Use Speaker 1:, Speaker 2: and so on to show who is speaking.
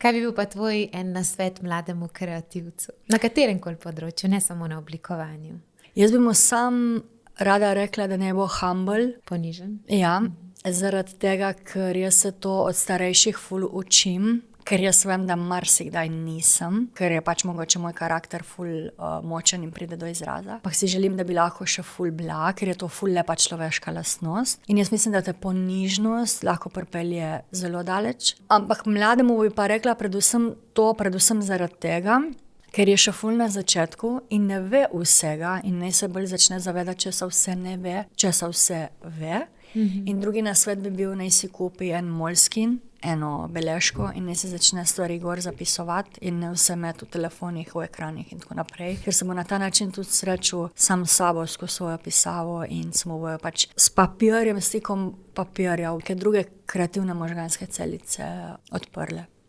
Speaker 1: Kaj bi bil pa tvoj en nasvet mlademu kreativcu? Na katerem koli področju, ne samo na oblikovanju.
Speaker 2: Jaz bi mu sam rada rekla, da ne bo humble.
Speaker 1: Ponižen.
Speaker 2: Ja, zaradi tega, ker jaz se to od starejših ful učim, ker jaz vem, da marsikdaj nisem, ker je pač mogoče moj karakter ful močen in pride do izraza. Ampak si želim, da bi lahko še ful bila, ker je to ful lepa človeška lastnost. In jaz mislim, da te ponižnost lahko pripelje zelo daleč. Ampak mlademu bi pa rekla predvsem zaradi tega, ker je še ful na začetku in ne ve vsega in naj se bolj začne zavedati, česa vse ne ve, česa vse ve. In drugi nasvet bi bil, naj si kupi en Moleskine, eno beležko in naj se začne stvari gor zapisovati in ne vse imeti v telefonih, v ekranih in tako naprej. Ker se bo na ta način tudi srečal sam s sabo skozi svojo pisavo in se mu bojo pač s papirjem, stikom papirja, ker druge kreativne možganske celice odprle.